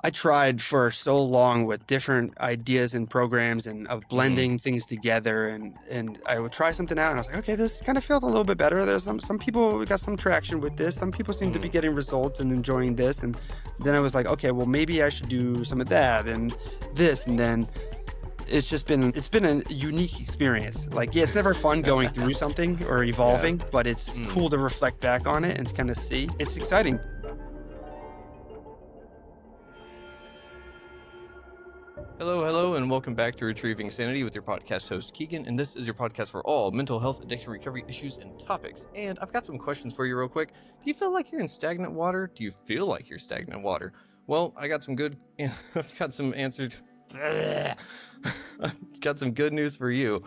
I tried for so long with different ideas and programs and of Hmm. blending things together and I would try something out and I was like, okay, this kind of felt a little bit better. There's some people got some traction with this. Some people seem to be Hmm. getting results and enjoying this. And then I was like, okay, well maybe I should do some of that and this. And then it's been a unique experience. Like, yeah, it's never fun going through something or Yeah. evolving, but it's Mm. cool to reflect back on it and kind of see. It's exciting. Hello, hello, and welcome back to Retrieving Sanity with your podcast host Keegan. And this is your podcast for all mental health, addiction, recovery issues, and topics. And I've got some questions for you, real quick. Do you feel like you're in stagnant water? Do you feel like you're stagnant water? Well, I got some good. I've got some answers. I've got some good news for you.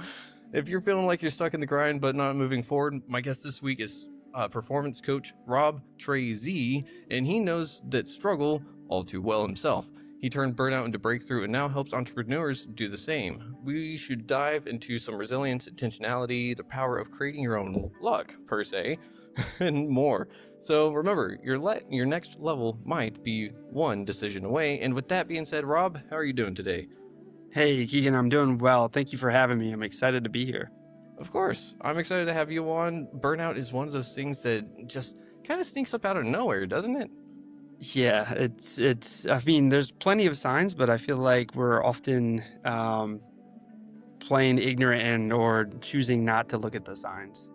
If you're feeling like you're stuck in the grind but not moving forward, my guest this week is performance coach Rob Tracz, and he knows that struggle all too well himself. He turned burnout into breakthrough and now helps entrepreneurs do the same. We should dive into some resilience, intentionality, the power of creating your own luck, per se, and more. So remember, your next level might be one decision away. And with that being said, Rob, how are you doing today? Hey, Keegan, I'm doing well. Thank you for having me. I'm excited to be here. Of course, I'm excited to have you on. Burnout is one of those things that just kind of sneaks up out of nowhere, doesn't it? Yeah, I mean, there's plenty of signs, but I feel like we're often playing ignorant and or choosing not to look at the signs.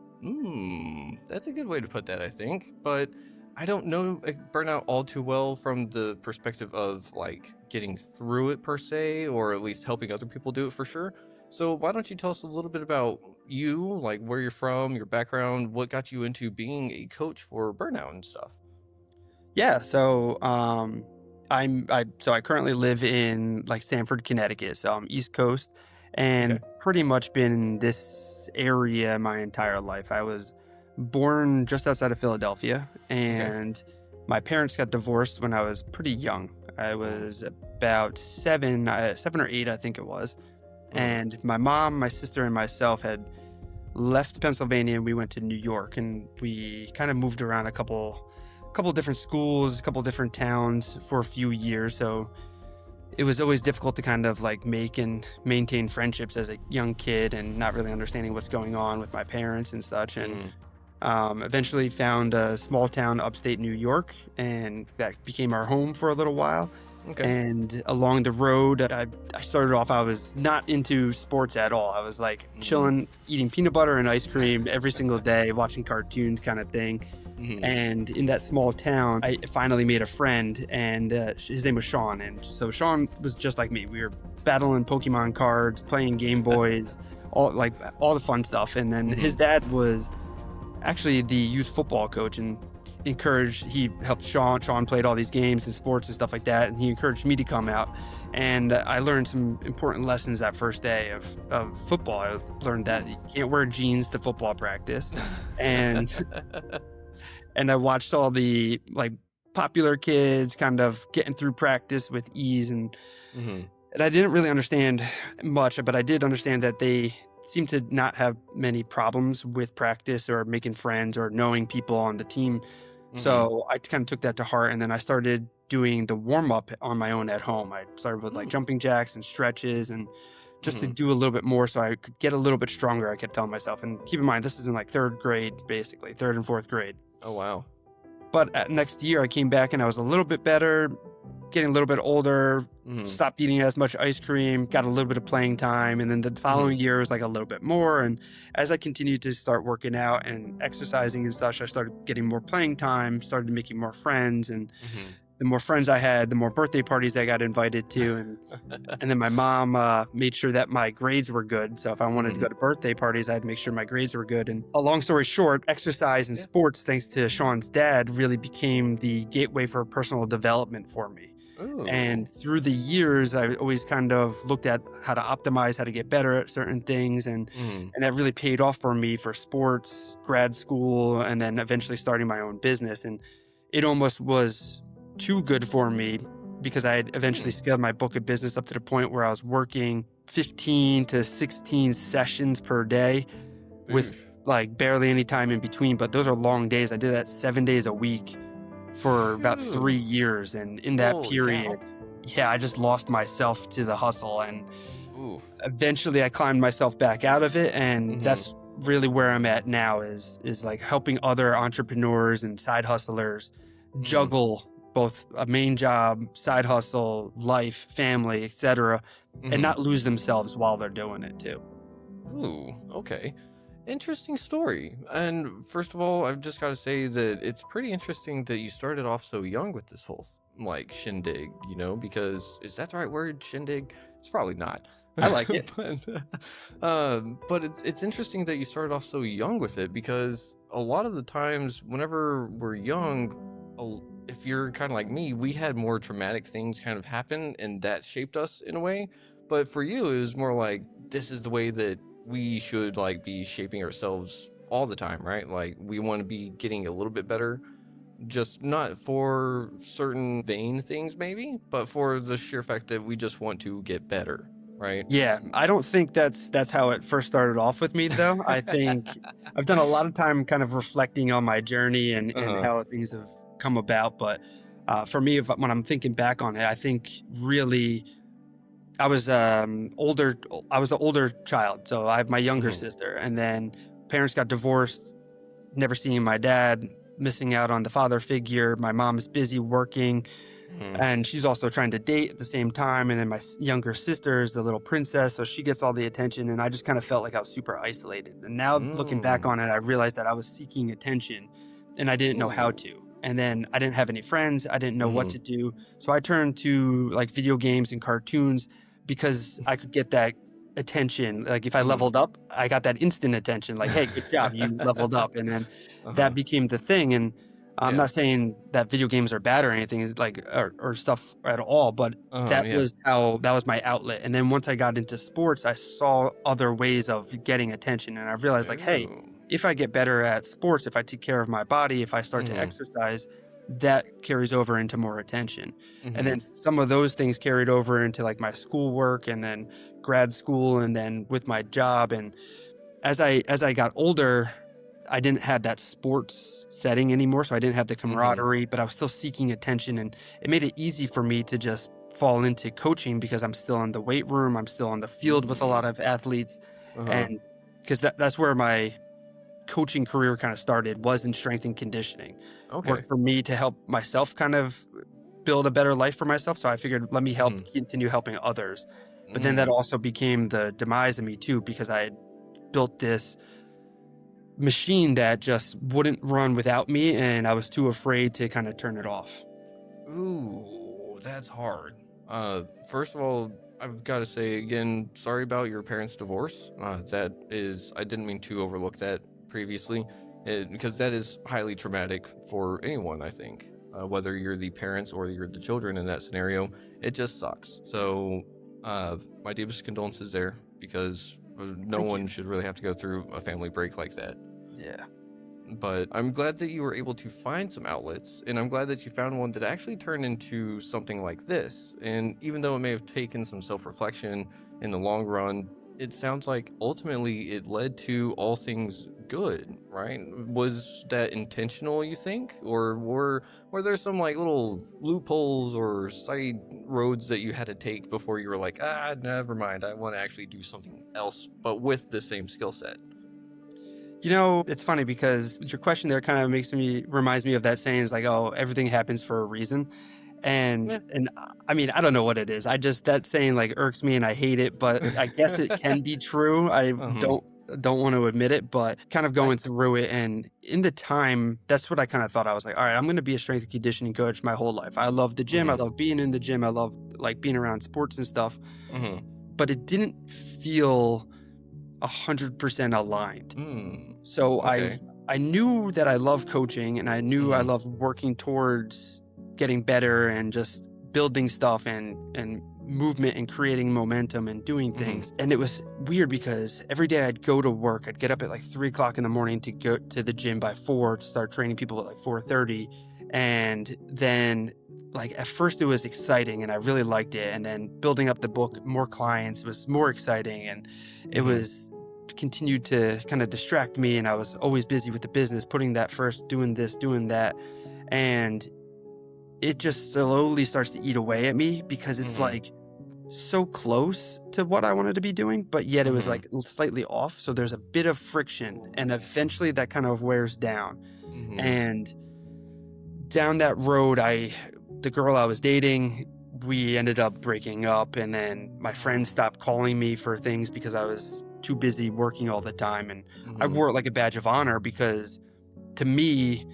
That's a good way to put that, I think. But I don't know burnout all too well from the perspective of like getting through it per se, or at least helping other people do it for sure. So why don't you tell us a little bit about you, like where you're from, your background, what got you into being a coach for burnout and stuff? Yeah, so I currently live in like Stamford, Connecticut, so I'm East Coast, Okay. and pretty much been in this area my entire life. I was born just outside of Philadelphia, Okay. and my parents got divorced when I was pretty young. I Mm, was about seven or eight, I think it was. mm, And my mom, my sister, and myself had left Pennsylvania and we went to New York and we kind of moved around a couple different schools, a couple different towns for a few years. So it was always difficult to kind of like make and maintain friendships as a young kid and not really understanding what's going on with my parents and such. And mm. eventually found a small town upstate New York, and that became our home for a little while. Okay. And along the road, I started off, I was not into sports at all. I was like Mm, chilling, eating peanut butter and ice cream every single day, watching cartoons kind of thing. mm. And in that small town, I finally made a friend, and his name was Sean. And so Sean was just like me. We were battling Pokemon cards, playing Game Boys, all the fun stuff. And then his Mhm. dad was actually the youth football coach and he helped Sean played all these games and sports and stuff like that, and he encouraged me to come out. And I learned some important lessons that first day of football. I learned that you can't wear jeans to football practice, and and I watched all the like popular kids kind of getting through practice with ease, Mhm. and I didn't really understand much, but I did understand that they seem to not have many problems with practice or making friends or knowing people on the team. Mhm. So I kind of took that to heart. And then I started doing the warm up on my own at home. I started with like Mm, jumping jacks and stretches and just to mhm. do a little bit more so I could get a little bit stronger, I kept telling myself. And keep in mind, this is in like third grade, basically, third and fourth grade. Oh, wow. But next year, I came back and I was a little bit better, getting a little bit older, Mhm. stopped eating as much ice cream, got a little bit of playing time. And then the Mhm. following year was like a little bit more. And as I continued to start working out and exercising and such, I started getting more playing time, started making more friends. And Mhm. the more friends I had, the more birthday parties I got invited to. And then my mom made sure that my grades were good. So if I wanted to go Mhm. to birthday parties, I had to make sure my grades were good. And a long story short, exercise and Yeah. sports, thanks to Sean's dad, really became the gateway for personal development for me. Ooh. And through the years, I always kind of looked at how to optimize, how to get better at certain things. Mhm. And that really paid off for me for sports, grad school, and then eventually starting my own business. And it almost was too good for me because I had eventually Mm. scaled my book of business up to the point where I was working 15 to 16 sessions per day with Oof. like barely any time in between. But those are long days. I did that 7 days a week for about Phew. 3 years. And in that Holy period, cow. yeah, I just lost myself to the hustle, and Oof. eventually I climbed myself back out of it, and Mm-hmm. that's really where I'm at now is like helping other entrepreneurs and side hustlers Mm-hmm. juggle both a main job, side hustle, life, family, etc., and Mm-hmm. not lose themselves while they're doing it too. Ooh, okay. Interesting story. And first of all, I've just got to say that it's pretty interesting that you started off so young with this whole like shindig, because is that the right word, shindig? It's probably not. I like it. But it's interesting that you started off so young with it, because a lot of the times whenever we're young, if you're kind of like me, we had more traumatic things kind of happen and that shaped us in a way. But for you, it was more like this is the way that we should like be shaping ourselves all the time, right? Like we want to be getting a little bit better, just not for certain vain things maybe, but for the sheer fact that we just want to get better, right? Yeah, I don't think that's how it first started off with me though. I think I've done a lot of time kind of reflecting on my journey and Uh-huh. how things have come about. But for me, when I'm thinking back on it, I think really I was older. I was the older child, so I have my younger Hmm. sister, and then parents got divorced. Never seeing my dad, missing out on the father figure. My mom is busy working, Hmm. and she's also trying to date at the same time. And then my younger sister is the little princess, so she gets all the attention. And I just kind of felt like I was super isolated. And now looking back Mm. on it, I realized that I was seeking attention, and I didn't know how Ooh. to. And then I didn't have any friends. I didn't know what Hmm. to do. So I turned to like video games and cartoons because I could get that attention. Like if I Hmm. leveled up, I got that instant attention. Like, hey, good job, you leveled up. And then that Uh-huh. became the thing. And I'm Yeah. not saying that video games are bad or anything, is like or stuff at all, but Uh-huh. that Yeah. was that was my outlet. And then once I got into sports, I saw other ways of getting attention, and I realized like, hey, Ooh. if I get better at sports, if I take care of my body, if I start to Hmm. exercise, that carries over into more attention. And Hmm. then some of those things carried over into like my schoolwork and then grad school and then with my job. And as I got older, I didn't have that sports setting anymore, so I didn't have the Hmm. camaraderie, but I was still seeking attention, and it made it easy for me to just fall into coaching because I'm still in the weight room, I'm still on the field with a lot Mm. of athletes, Uh-huh. and because that's where my coaching career kind of started, was in strength and conditioning. Okay. Worked for me to help myself kind of build a better life for myself, so I figured let me help Hmm. continue helping others. But then that Mm. also became the demise of me too, because I had built this machine that just wouldn't run without me, and I was too afraid to kind of turn it off. Ooh, that's hard. First of all, I've got to say again, sorry about your parents' divorce. That is, I didn't mean to overlook that previously, because that is highly traumatic for anyone, I think. Whether you're the parents or you're the children in that scenario, it just sucks. So, my deepest condolences there, because no Thank you. one should really have to go through a family break like that. Yeah. But I'm glad that you were able to find some outlets, and I'm glad that you found one that actually turned into something like this. And even though it may have taken some self-reflection in the long run, it sounds like ultimately it led to all things good, right? Was that intentional, you think? Or were there some like little loopholes or side roads that you had to take before you were like, never mind, I want to actually do something else, but with the same skill set? You know, it's funny because your question there kind of reminds me of that saying, is like, oh, everything happens for a reason. And Yeah. I mean, I don't know what it is. I just, that saying like irks me and I hate it, but I guess it can be true. I Uh-huh. don't want to admit it, but kind of I going through it, and in the time, that's what I kind of thought. I was like, all right, I'm going to be a strength and conditioning coach my whole life. I love the gym. I Mhm. love being in the gym. I love like being around sports and stuff, Mhm. but it didn't feel 100% aligned. Mm. So Okay. I knew that I love coaching, and I knew I Mhm. love working towards getting better and just building stuff and movement and creating momentum and doing Mhm. things. And it was weird because every day I'd go to work, I'd get up at like 3 o'clock in the morning to go to the gym by 4 to start training people at like 4:30. And then like at first it was exciting and I really liked it. And then building up the book, more clients was more exciting. And it Mhm. was continued to kind of distract me, and I was always busy with the business, putting that first, doing this, doing that. And it just slowly starts to eat away at me because it's like so close to what I wanted to be doing, but yet it was like slightly off. So there's a bit of friction, and eventually that kind of wears down. And down that road, the girl I was dating, we ended up breaking up, and then my friends stopped calling me for things because I was too busy working all the time. And I wore it like a badge of honor because, to me,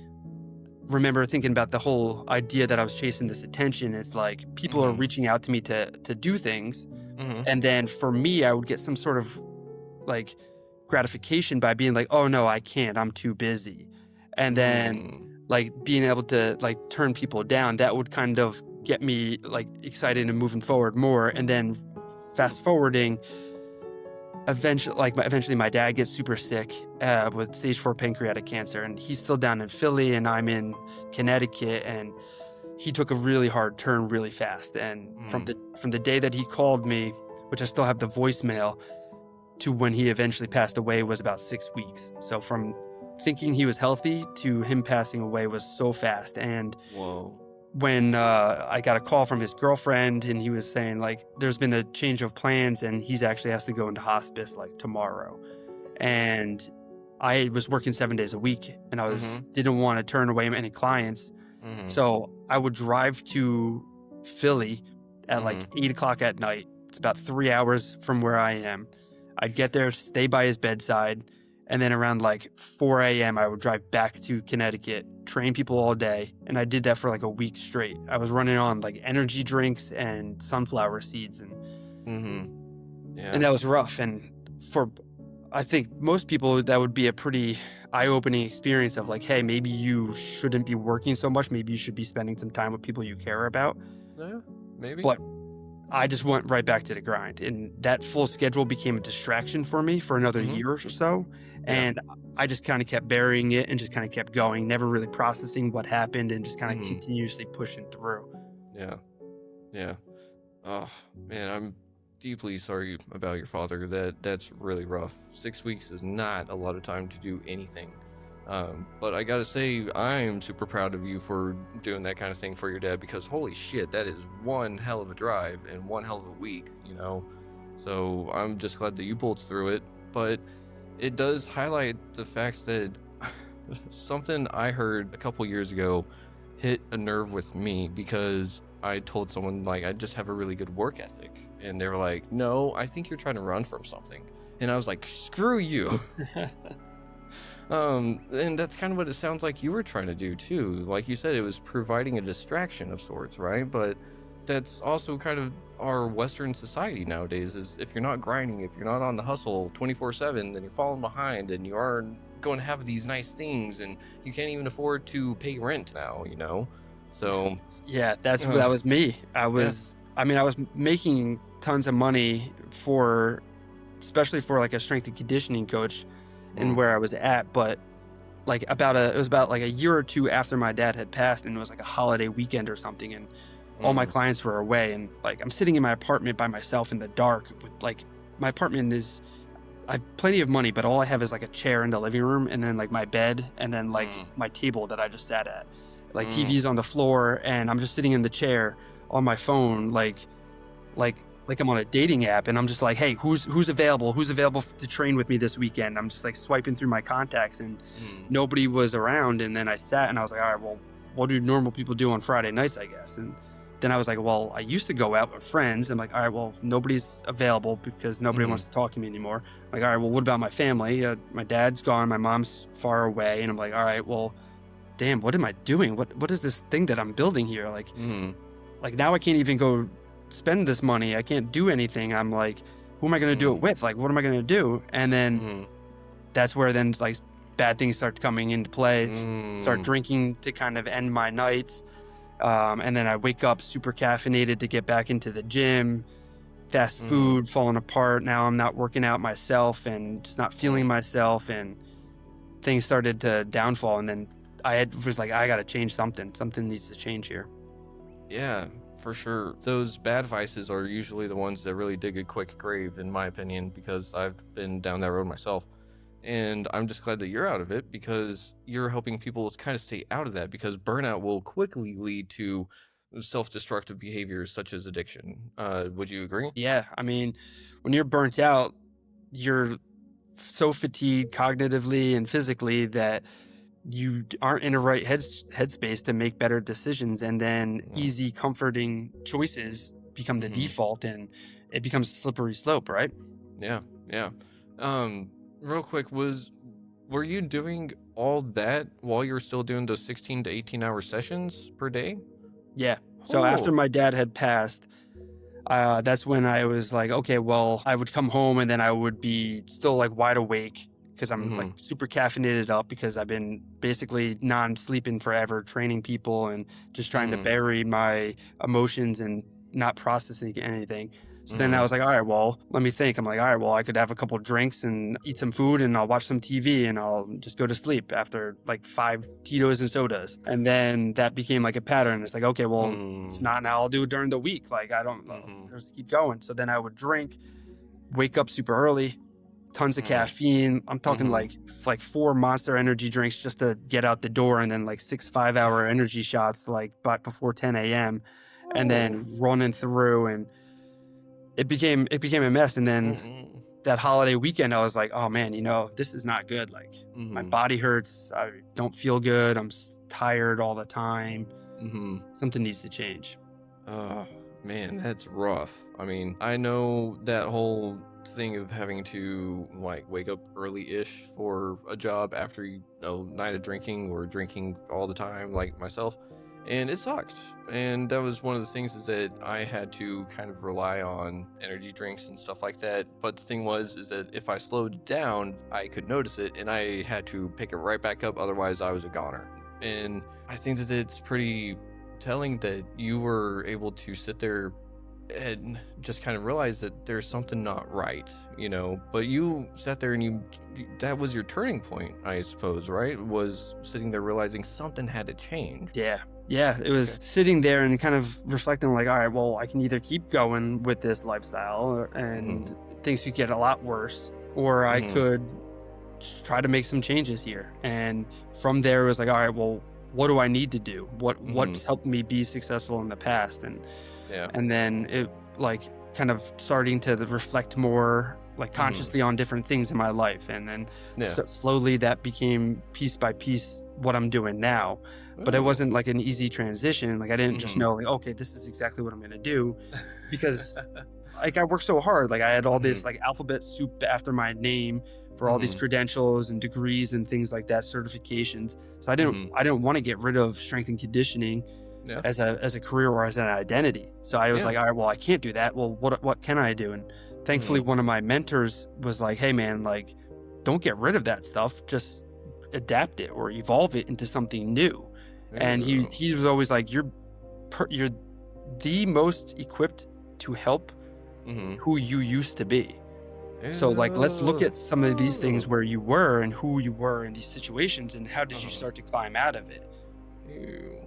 remember thinking about the whole idea that I was chasing this attention. It's like people are reaching out to me to do things, and then for me, I would get some sort of like gratification by being like, oh no, I can't, I'm too busy. And then like being able to like turn people down, that would kind of get me like excited and moving forward more. And then fast forwarding, eventually my dad gets super sick with stage 4 pancreatic cancer, and he's still down in Philly and I'm in Connecticut, and he took a really hard turn really fast. And from the day that he called me, which I still have the voicemail, to when he eventually passed away was about 6 weeks. So from thinking he was healthy to him passing away was so fast. And when I got a call from his girlfriend, and he was saying like there's been a change of plans and he's actually has to go into hospice like tomorrow. And I was working 7 days a week, and I didn't want to turn away any clients. So I would drive to Philly at like 8 o'clock at night. It's about 3 hours from where I am. I'd get there, stay by his bedside, and then around like 4 a.m. I would drive back to Connecticut, train people all day. And I did that for like a week straight. I was running on like energy drinks and sunflower seeds, and and that was rough. And for, I think most people, that would be a pretty eye-opening experience of like, hey, maybe you shouldn't be working so much. Maybe you should be spending some time with people you care about. Yeah, maybe. But I just went right back to the grind, and that full schedule became a distraction for me for another year or so. And I just kind of kept burying it and just kind of kept going, never really processing what happened, and just kind of continuously pushing through. Yeah. Oh man, I'm deeply sorry about your father. That's really rough. 6 weeks is not a lot of time to do anything. But I gotta say, I'm super proud of you for doing that kind of thing for your dad, because holy shit, that is one hell of a drive and one hell of a week, you know? So I'm just glad that you pulled through it. But it does highlight the fact that something I heard a couple years ago hit a nerve with me, because I told someone like I just have a really good work ethic, and they were like, no, I think you're trying to run from something. And I was like, screw you. And that's kind of what it sounds like you were trying to do too. Like you said, it was providing a distraction of sorts, right? But that's also kind of our Western society nowadays, is if you're not grinding, if you're not on the hustle 24/7, then you're falling behind, and you aren't going to have these nice things, and you can't even afford to pay rent now, you know? So yeah, that was me. I was making tons of money especially for like a strength and conditioning coach and where I was at, but like it was about like a year or two after my dad had passed, and it was like a holiday weekend or something, and all my clients were away, and like I'm sitting in my apartment by myself in the dark with like, my apartment is, I have plenty of money, but all I have is like a chair in the living room, and then like my bed, and then like my table that I just sat at. Like TV's on the floor, and I'm just sitting in the chair on my phone, like I'm on a dating app, and I'm just like, hey, who's available to train with me this weekend? I'm just like swiping through my contacts, and nobody was around. And then I sat and I was like, all right, well, what do normal people do on Friday nights, I guess? And then I was like, well, I used to go out with friends. I'm like, all right, well, nobody's available because nobody wants to talk to me anymore. I'm like, all right, well, what about my family? My dad's gone, my mom's far away. And I'm like, all right, well, damn, what am I doing? What is this thing that I'm building here? Like, like now I can't even go spend this money. I can't do anything. I'm like, who am I going to do it with? Like, what am I going to do? And then that's where then like bad things start coming into play. Start drinking to kind of end my nights. And then I wake up super caffeinated to get back into the gym. Fast food falling apart. Now I'm not working out myself and just not feeling myself, and things started to downfall. And then was like, I got to change something. Something needs to change here. Yeah, for sure. Those bad vices are usually the ones that really dig a quick grave, in my opinion, because I've been down that road myself. And I'm just glad that you're out of it because you're helping people kind of stay out of that, because burnout will quickly lead to self-destructive behaviors such as addiction. Would you agree? Yeah, I mean, when you're burnt out, you're so fatigued cognitively and physically that aren't in a right headspace to make better decisions, and then Yeah. easy, comforting choices become the Hmm. default, and it becomes a slippery slope, right? Yeah. Yeah. Um, Real quick, were you doing all that while you were still doing those 16 to 18-hour sessions per day? Yeah. So after Oh. my dad had passed, that's when I was like, okay, well, I would come home and then I would be still like wide awake because I'm like Mm-hmm. super caffeinated up because I've been basically non-sleeping forever, training people and just trying to Mm-hmm. bury my emotions and not processing anything. So then I Mm-hmm. was like, all right, well, let me think. I'm like, all right, well, I could have a couple drinks and eat some food and I'll watch some TV and I'll just go to sleep after like 5 Tito's and sodas. And then that became like a pattern. It's like, okay, well, it's not now. I'll do it during the week. Like I don't Mm-hmm. just keep going. So then I would drink, wake up super early, tons of caffeine. I'm talking Mm-hmm. like 4 Monster energy drinks just to get out the door, and then like 6 5-hour energy shots like before 10 a.m. and Oh. then running through, and it became a mess. And then Mm-hmm. that holiday weekend, I was like, oh man, this is not good. Like my Mm-hmm. body hurts. I don't feel good. I'm tired all the time. Mm-hmm. Something needs to change. Oh, man, that's rough. I mean, I know that whole thing of having to like wake up early-ish for a job after a night of drinking or drinking all the time, like myself, and it sucked. And that was one of the things, is that I had to kind of rely on energy drinks and stuff like that. But the thing was, is that if I slowed down, I could notice it, and I had to pick it right back up. Otherwise, I was a goner. And I think that it's pretty telling that you were able to sit there and just kind of realize that there's something not right, but you sat there and that was your turning point, I suppose, right? Was sitting there realizing something had to change. Yeah, it was Okay. sitting there and kind of reflecting like, all right, well, I can either keep going with this lifestyle Mm-hmm. and things could get a lot worse, or I Mm-hmm. could try to make some changes here. And from there, it was like, all right, well, what do I need to do? Mm-hmm. What's helped me be successful in the past? Yeah. And then it like kind of starting to reflect more like Mm-hmm. consciously on different things in my life, and then Yeah. slowly that became piece by piece what I'm doing now. But it Ooh. wasn't like an easy transition. Like I didn't just Mm-hmm. know like, okay, this is exactly what I'm going to do, because like I worked so hard. Like I had all Mm-hmm. this like alphabet soup after my name for all these Mm-hmm. credentials and degrees and things like that, certifications. So I didn't Mm-hmm. I didn't want to get rid of strength and conditioning Yeah. as a career or as an identity. So I was Yeah. like, all right, well, I can't do that. Well, what can I do? And thankfully, Mm-hmm. one of my mentors was like, hey, man, like, don't get rid of that stuff. Just adapt it or evolve it into something new. And he Ooh. he was always like, you're the most equipped to help Mm-hmm. who you used to be. So like, let's look Ooh. at some of these things where you were and who you were in these situations, and how did you Uh-huh. start to climb out of it? Ew.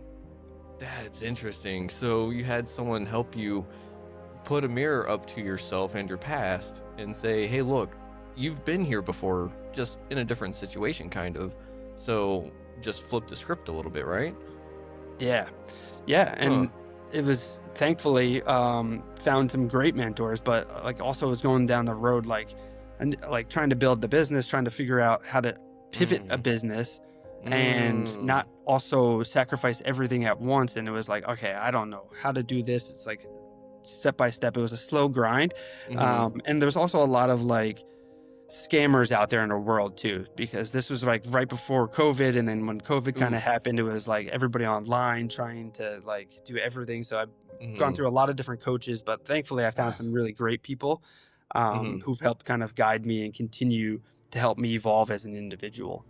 That's interesting. So you had someone help you put a mirror up to yourself and your past and say, hey, look, you've been here before, just in a different situation, kind of. So just flip the script a little bit, right? Yeah. Yeah. Huh. And it was thankfully found some great mentors, but like also was going down the road and like trying to build the business, trying to figure out how to pivot a Mm. business and Mm. not also sacrifice everything at once. And it was like, okay, I don't know how to do this. It's like step by step. It was a slow grind. Mm-hmm. And there's also a lot of like scammers out there in the world too, because this was like right before COVID. And then when COVID kind of Oof. happened, it was like everybody online trying to like do everything. So I've gone Mm-hmm. through a lot of different coaches, but thankfully I found some really great people Mm-hmm. who've helped kind of guide me and continue to help me evolve as an individual.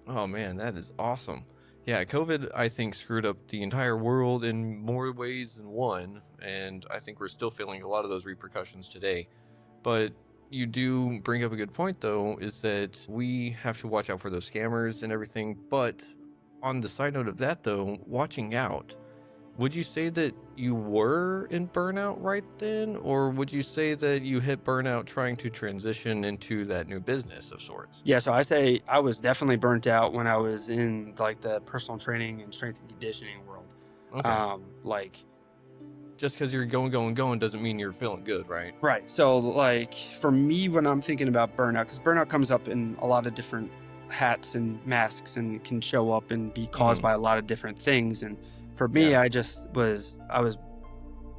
Oh man, that is awesome. Yeah, COVID, I think, screwed up the entire world in more ways than one, and I think we're still feeling a lot of those repercussions today. But you do bring up a good point, though, is that we have to watch out for those scammers and everything. But on the side note of that, though, watching out, Would you say that you were in burnout right then, or would you say that you hit burnout trying to transition into that new business of sorts? Yeah, so I say I was definitely burnt out when I was in like the personal training and strength and conditioning world. Okay. Like Just because you're going doesn't mean you're feeling good, right? right. So like for me when I'm thinking about burnout, because burnout comes up in a lot of different hats and masks and can show up and be caused Mhm. by a lot of different things. And for me, Yeah. I was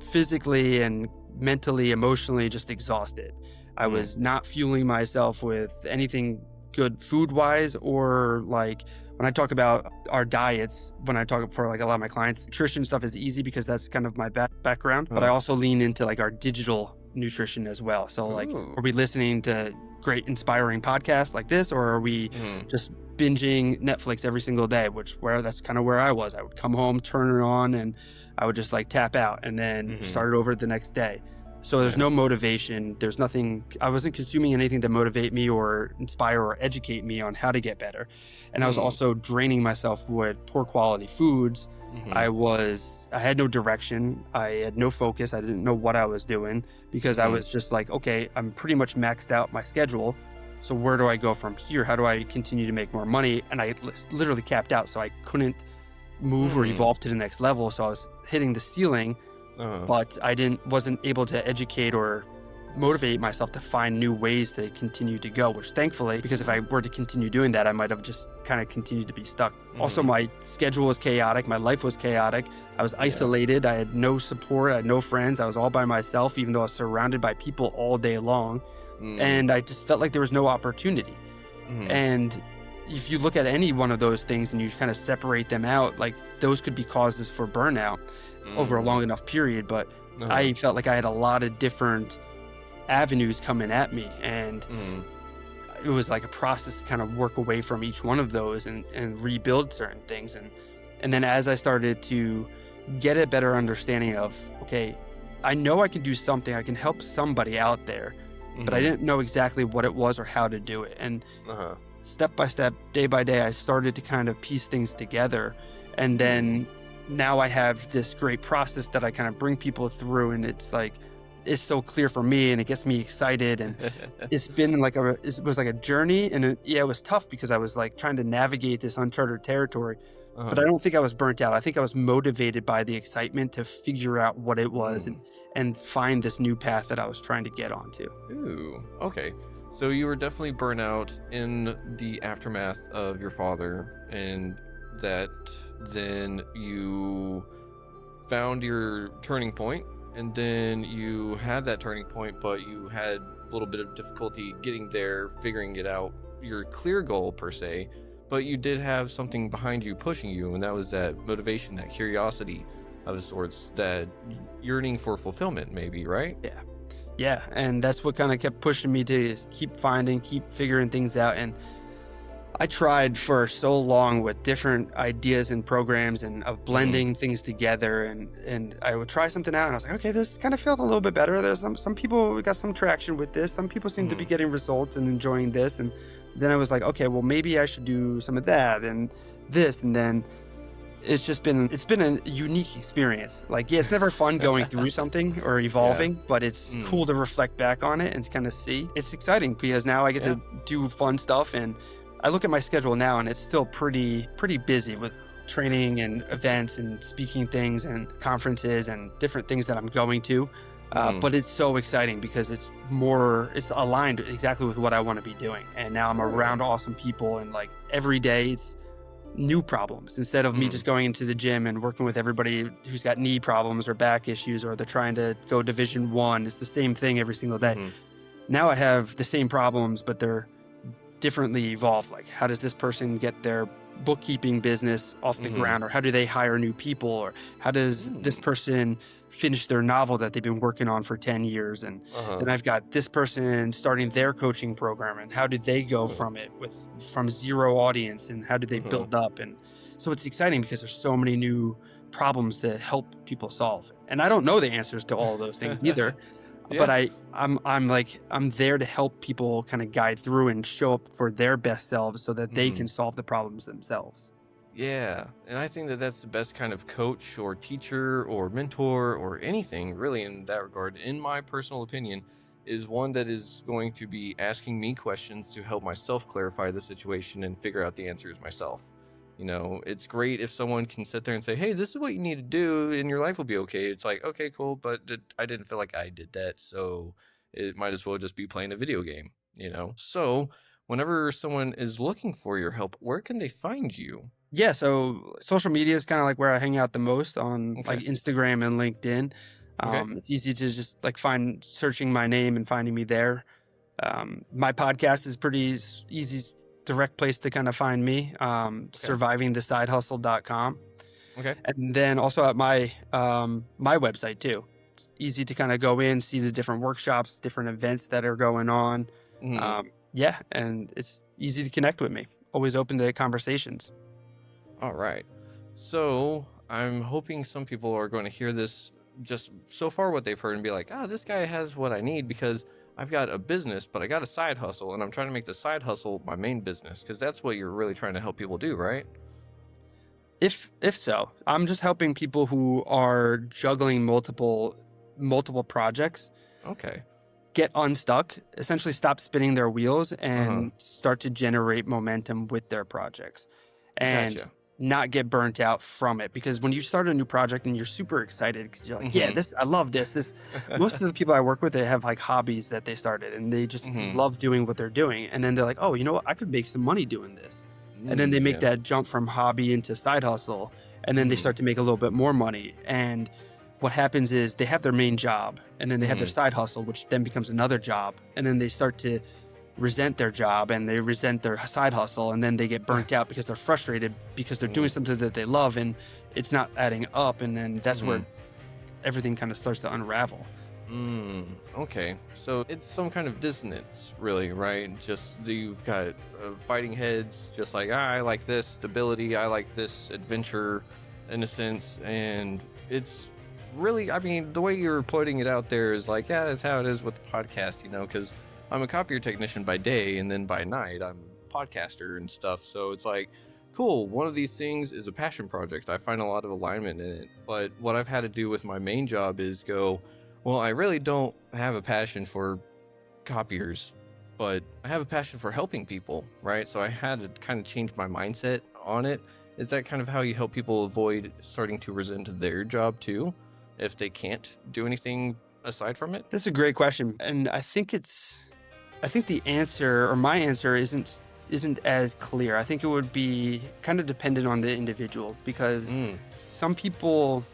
physically and mentally, emotionally just exhausted. I Mm. was not fueling myself with anything good food wise, or like when I talk about our diets, when I talk for like a lot of my clients, nutrition stuff is easy because that's kind of my background. But I Uh-huh. also lean into like our digital nutrition as well. So, like, Ooh. are we listening to great, inspiring podcasts like this, or are we Mhm. just binging Netflix every single day? That's kind of where I was. I would come home, turn it on, and I would just like tap out and then Mhm. start it over the next day. So there's Yeah. no motivation. There's nothing. I wasn't consuming anything to motivate me or inspire or educate me on how to get better. And I was Mm. also draining myself with poor quality foods. Mhm. I had no direction. I had no focus. I didn't know what I was doing because I Mhm. was just like, okay, I'm pretty much maxed out my schedule. So where do I go from here? How do I continue to make more money? And I literally capped out. So I couldn't move or Mm. evolve to the next level. So I was hitting the ceiling, Uh-huh. but wasn't able to educate or motivate myself to find new ways to continue to go, which thankfully, because if I were to continue doing that, I might have just kind of continued to be stuck. Also, Mhm. my schedule was chaotic. My life was chaotic. I was Yeah. isolated. I had no support. I had no friends. I was all by myself, even though I was surrounded by people all day long. Mm. And I just felt like there was no opportunity. Mhm. And if you look at any one of those things and you kind of separate them out, like those could be causes for burnout over a Mhm. long enough period. But Uh-huh. I felt like I had a lot of different avenues coming at me. And Mhm. it was like a process to kind of work away from each one of those and rebuild certain things. And then as I started to get a better understanding of, okay, I know I can do something, I can help somebody out there, but I Mhm. didn't know exactly what it was or how to do it. And Uh-huh. step by step, day by day, I started to kind of piece things together. And Mm. then now I have this great process that I kind of bring people through. And it's like, it's so clear for me and it gets me excited. And it's been like it was like a journey. And it was tough because I was like trying to navigate this uncharted territory. But I Uh-huh. don't think I was burnt out. I think I was motivated by the excitement to figure out what it was Mm. and find this new path that I was trying to get onto. Ooh, okay. So you were definitely burnt out in the aftermath of your father, and that then you found your turning point, and then you had that turning point, but you had a little bit of difficulty getting there, figuring it out, your clear goal per se, but you did have something behind you pushing you, and that was that motivation, that curiosity of sorts, that yearning for fulfillment, maybe, right? Yeah. Yeah. And that's what kind of kept pushing me to keep figuring things out. And I tried for so long with different ideas and programs and of Mm-hmm. blending things together, and I would try something out and I was like, okay, this kind of feels a little bit better. There's some people got some traction with this. Some people seem to be Mm-hmm. getting results and enjoying this. And then I was like, okay, well maybe I should do some of that and this. And then it's been a unique experience. Like, yeah, it's never fun going through something or Yeah. evolving, but it's Mm. cool to reflect back on it and kind of see. It's exciting because now I get Yeah. to do fun stuff, and I look at my schedule now and it's still pretty busy with training and events and speaking things and conferences and different things that I'm going to. Mm-hmm. But it's so exciting because it's aligned exactly with what I want to be doing. And now I'm Oh. around awesome people, and like every day it's new problems instead of me Mm. just going into the gym and working with everybody who's got knee problems or back issues, or they're trying to go Division 1. It's the same thing every single day. Mhm. Now I have the same problems, but they're differently evolved. Like, how does this person get their bookkeeping business off the Mhm. ground, or how do they hire new people, or how does this Mm. person finish their novel that they've been working on for 10 years? And Uh-huh. then I've got this person starting their coaching program, and how did they go Oh. from zero audience, and how did they Mhm. build up? And so it's exciting because there's so many new problems to help people solve, and I don't know the answers to all of those things either, but Yeah. I'm there to help people kind of guide through and show up for their best selves so that they Mhm. can solve the problems themselves. Yeah, and I think that that's the best kind of coach or teacher or mentor or anything really in that regard, in my personal opinion, is one that is going to be asking me questions to help myself clarify the situation and figure out the answers myself. It's great if someone can sit there and say, "Hey, this is what you need to do and your life will be okay." It's like, "Okay, cool, but I didn't feel like I did that, so it might as well just be playing a video game. So, whenever someone is looking for your help, where can they find you? Yeah, so social media is kind of like where I hang out the most on like Okay. Instagram and LinkedIn. Okay. It's easy to just like searching my name and finding me there. My podcast is easy, direct place to kind of find me. Okay. Survivingthesidehustle.com. Okay. And then also at my website too. It's easy to kind of go in, see the different workshops, different events that are going on. Mhm. Yeah, and it's easy to connect with me. Always open to conversations. All right. So I'm hoping some people are going to hear this just so far what they've heard and be like, this guy has what I need because I've got a business, but I got a side hustle and I'm trying to make the side hustle my main business because that's what you're really trying to help people do, right? If so, I'm just helping people who are juggling multiple projects Okay. get unstuck, essentially stop spinning their wheels Uh-huh. and start to generate momentum with their projects and Gotcha. not get burnt out from it. Because when you start a new project and you're super excited because you're like, yeah, Mhm. I love this. Most of the people I work with, they have like hobbies that they started and they just Mhm. love doing what they're doing. And then they're like, oh, you know what? I could make some money doing this. And then they make Yeah. that jump from hobby into side hustle. And then they Mhm. start to make a little bit more money. And what happens is they have their main job and then they have their Mhm. side hustle, which then becomes another job. And then they start to resent their job and they resent their side hustle. And then they get burnt out because they're frustrated because they're doing something that they love and it's not adding up. And then that's where everything kind of starts to unravel. Okay. So it's some kind of dissonance, really, right? Just you've got fighting heads, just like, I like this stability, I like this adventure, in a sense. And it's really, I mean, the way you're putting it out there is like, yeah, that's how it is with the podcast, because I'm a copier technician by day and then by night I'm a podcaster and stuff. So it's like, cool, one of these things is a passion project. I find a lot of alignment in it. But what I've had to do with my main job is go, well, I really don't have a passion for copiers, but I have a passion for helping people, right? So I had to kind of change my mindset on it. Is that kind of how you help people avoid starting to resent their job too, if they can't do anything aside from it? That's a great question. And I think the answer or my answer isn't as clear. I think it would be kind of dependent on the individual because some people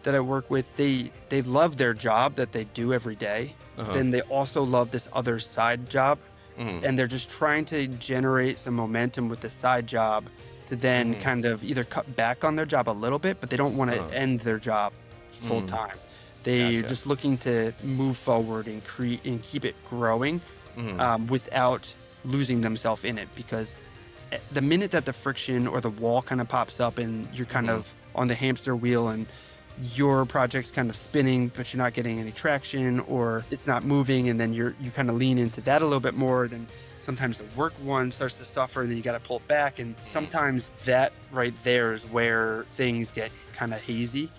that I work with, they love their job that they do every day. Then they also love this other side job and they're just trying to generate some momentum with the side job to then kind of either cut back on their job a little bit, but they don't want to end their job full time. They're Gotcha. just looking to move forward and create and keep it growing without losing themselves in it, because the minute that the friction or the wall kind of pops up and you're kind of on the hamster wheel and your project's kind of spinning but you're not getting any traction or it's not moving, and then you kind of lean into that a little bit more, then sometimes the work one starts to suffer and then you got to pull it back, and sometimes that right there is where things get kind of hazy.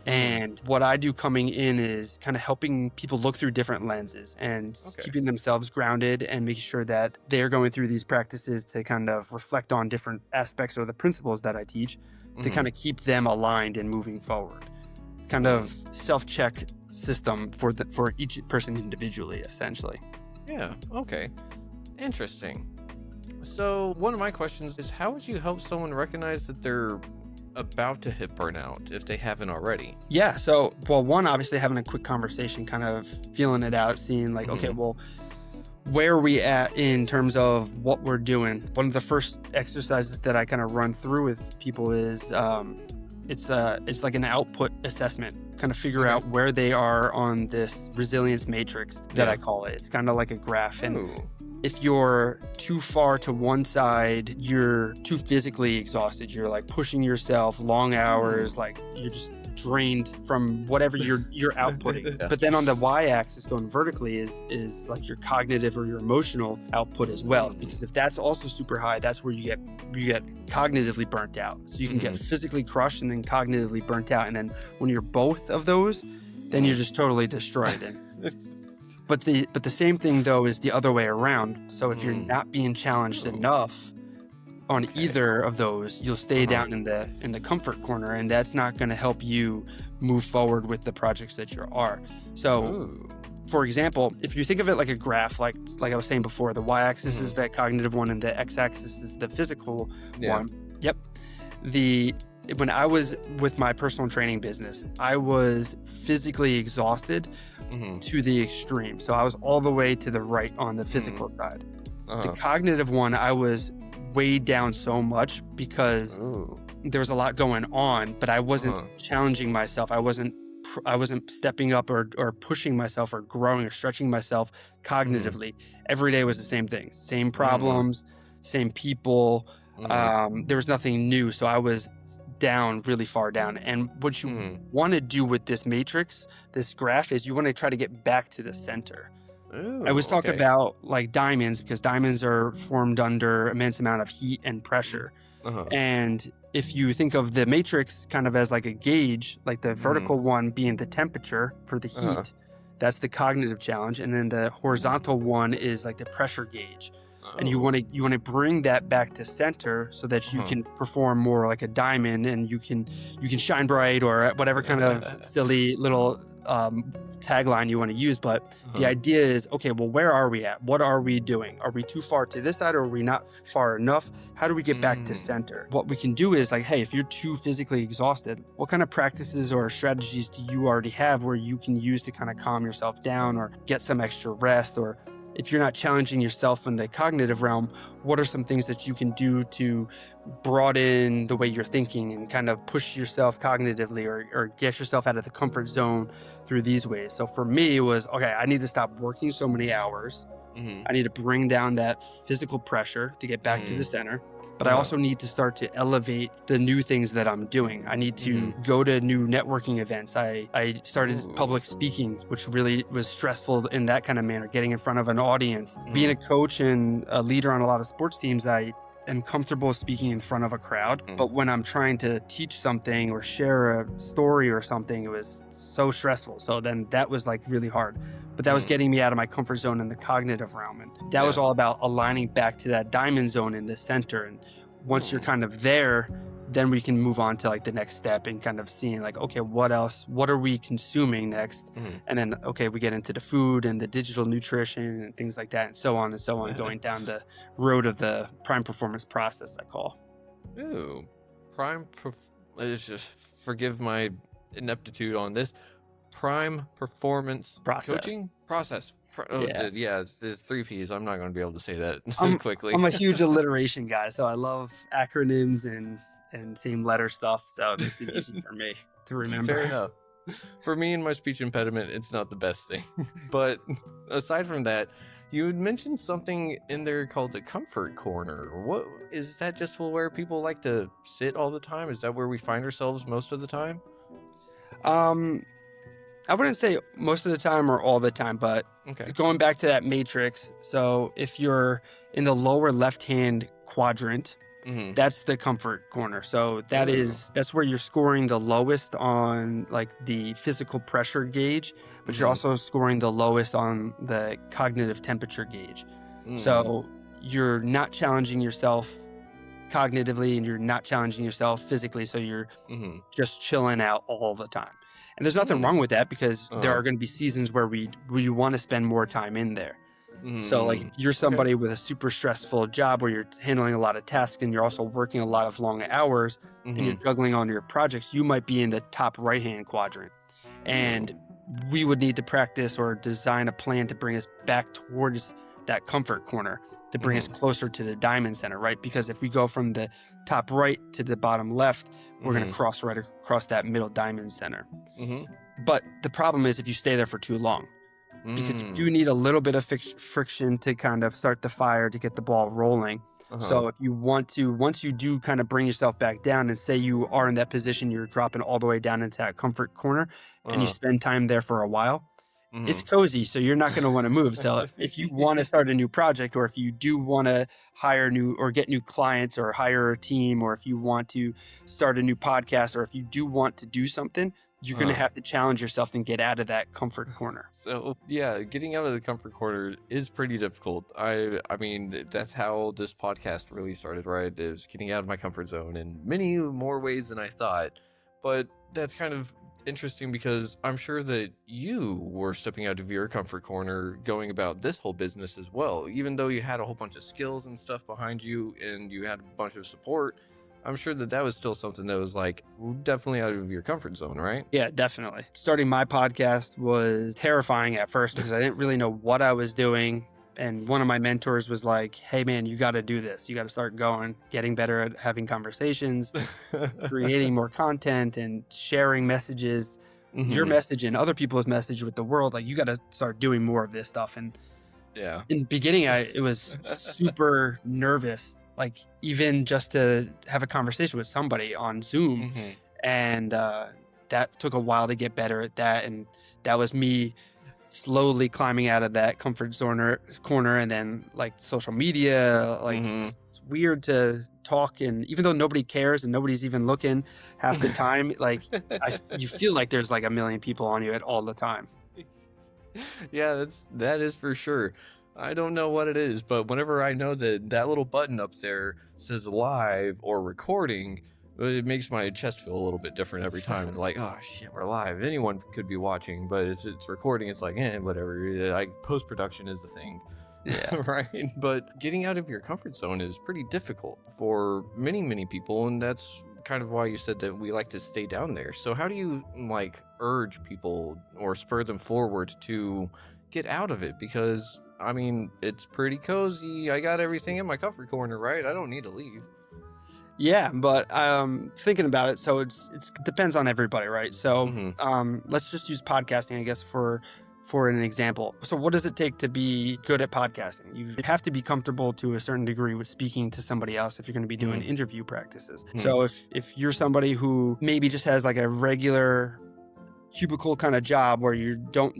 And what I do coming in is kind of helping people look through different lenses and keeping themselves grounded and making sure that they're going through these practices to kind of reflect on different aspects or the principles that I teach to kind of keep them aligned and moving forward. Kind of self-check system for each person individually, essentially. Yeah, okay. Interesting. So one of my questions is, how would you help someone recognize that they're about to hit burnout if they haven't already? Yeah, so, well, one, obviously having a quick conversation, kind of feeling it out, seeing like, okay, well, where are we at in terms of what we're doing? One of the first exercises that I kind of run through with people is it's like an output assessment, kind of figure out where they are on this resilience matrix that I call it. It's kind of like a graph. And if you're too far to one side, you're too physically exhausted. You're like pushing yourself long hours, like you're just drained from whatever you're outputting. Yeah. But then on the y-axis going vertically is like your cognitive or your emotional output as well, because if that's also super high, that's where you get cognitively burnt out. So you can get physically crushed and then cognitively burnt out, and then when you're both of those, then you're just totally destroyed. But the same thing though is the other way around. So if you're not being challenged enough on either of those, you'll stay down in the comfort corner, and that's not going to help you move forward with the projects that you are. So for example, if you think of it like a graph, like I was saying before, the y-axis is that cognitive one and the x-axis is the physical one. Yep. When I was with my personal training business, I was physically exhausted to the extreme. So I was all the way to the right on the physical side. The cognitive one, I was weighed down so much because there was a lot going on, but I wasn't challenging myself. I wasn't stepping up or pushing myself or growing or stretching myself cognitively. Every day was the same thing, same problems, same people. There was nothing new. So I was down, really far down. And what you want to do with this matrix, this graph, is you want to try to get back to the center. I always talk about like diamonds, because diamonds are formed under immense amount of heat and pressure. And if you think of the matrix kind of as like a gauge, like the vertical one being the temperature for the heat, that's the cognitive challenge. And then the horizontal one is like the pressure gauge. And you want to bring that back to center so that you can perform more like a diamond, and you can shine bright, or whatever kind of silly little tagline you want to use. But the idea is, okay, well, where are we at? What are we doing? Are we too far to this side, or are we not far enough? How do we get back to center? What we can do is like, hey, if you're too physically exhausted, what kind of practices or strategies do you already have where you can use to kind of calm yourself down or get some extra rest? Or if you're not challenging yourself in the cognitive realm, what are some things that you can do to broaden the way you're thinking and kind of push yourself cognitively, or get yourself out of the comfort zone through these ways? So for me, it was, okay, I need to stop working so many hours. I need to bring down that physical pressure to get back to the center. But I also need to start to elevate the new things that I'm doing. I need to go to new networking events. I started public speaking, which really was stressful in that kind of manner, getting in front of an audience. Being a coach and a leader on a lot of sports teams, I am comfortable speaking in front of a crowd. But when I'm trying to teach something or share a story or something, it was so stressful. So then that was like really hard. But that was getting me out of my comfort zone in the cognitive realm. And that was all about aligning back to that diamond zone in the center. And once you're kind of there, then we can move on to like the next step and kind of seeing like, okay, what else? What are we consuming next? And then, okay, we get into the food and the digital nutrition and things like that, and so on, going down the road of the prime performance process, I call. Ooh, just forgive my ineptitude on this. Prime performance coaching process. It's the 3 Ps. I'm not going to be able to say that quickly. I'm a huge alliteration guy, so I love acronyms and same letter stuff. So it makes it easy for me to remember. Fair enough. For me and my speech impediment, it's not the best thing. But aside from that, you had mentioned something in there called the comfort corner. What is that? Just where people like to sit all the time? Is that where we find ourselves most of the time? I wouldn't say most of the time or all the time, but going back to that matrix. So if you're in the lower left-hand quadrant, that's the comfort corner. So that's where you're scoring the lowest on like the physical pressure gauge, but you're also scoring the lowest on the cognitive temperature gauge. So you're not challenging yourself cognitively and you're not challenging yourself physically. So you're just chilling out all the time. And there's nothing wrong with that, because there are going to be seasons where we want to spend more time in there. So like you're somebody with a super stressful job where you're handling a lot of tasks and you're also working a lot of long hours and you're juggling on your projects, you might be in the top right-hand quadrant. And we would need to practice or design a plan to bring us back towards that comfort corner, to bring us closer to the diamond center, right? Because if we go from the top right to the bottom left, we're going to cross right across that middle diamond center. But the problem is if you stay there for too long, because you do need a little bit of friction to kind of start the fire, to get the ball rolling. Uh-huh. So if you want to, once you do kind of bring yourself back down and say you are in that position, you're dropping all the way down into that comfort corner and you Uh-huh. spend time there for a while, it's Mhm. cozy. So you're not going to want to move. So if you want to start a new project, or if you do want to hire new or get new clients or hire a team, or if you want to start a new podcast, or if you do want to do something, you're going to Uh-huh. have to challenge yourself and get out of that comfort corner. So yeah, getting out of the comfort corner is pretty difficult. I mean that's how this podcast really started, right? It was getting out of my comfort zone in many more ways than I thought. But that's kind of interesting because I'm sure that you were stepping out of your comfort corner going about this whole business as well. Even though you had a whole bunch of skills and stuff behind you and you had a bunch of support, I'm sure that that was still something that was like definitely out of your comfort zone, right? Yeah, definitely. Starting my podcast was terrifying at first because I didn't really know what I was doing. And one of my mentors was like, hey, man, you got to do this. You got to start going, getting better at having conversations, creating more content, and sharing messages, your Hmm. message and other people's message with the world. Like, you got to start doing more of this stuff. And Yeah. in the beginning, it was super nervous, like even just to have a conversation with somebody on Zoom. Hmm. And that took a while to get better at that. And that was me slowly climbing out of that comfort zone corner. And then like social media, like Hmm. it's weird to talk. And even though nobody cares and nobody's even looking half the time, like you feel like there's like a million people on you at all the time. Yeah, that is for sure. I don't know what it is, but whenever I know that that little button up there says live or recording, it makes my chest feel a little bit different every time. Like, oh shit, we're live. Anyone could be watching, but it's recording. It's like, whatever. Like post production is the thing. Yeah. Right. But getting out of your comfort zone is pretty difficult for many people, and that's kind of why you said that we like to stay down there. So how do you like urge people or spur them forward to get out of it? Because I mean, it's pretty cozy. I got everything in my comfort corner, right? I don't need to leave. Yeah, but thinking about it, so it depends on everybody, right? So Hmm. let's just use podcasting, I guess, for an example. So what does it take to be good at podcasting? You have to be comfortable to a certain degree with speaking to somebody else if you're going to be doing Hmm. interview practices. Hmm. So if you're somebody who maybe just has like a regular cubicle kind of job where you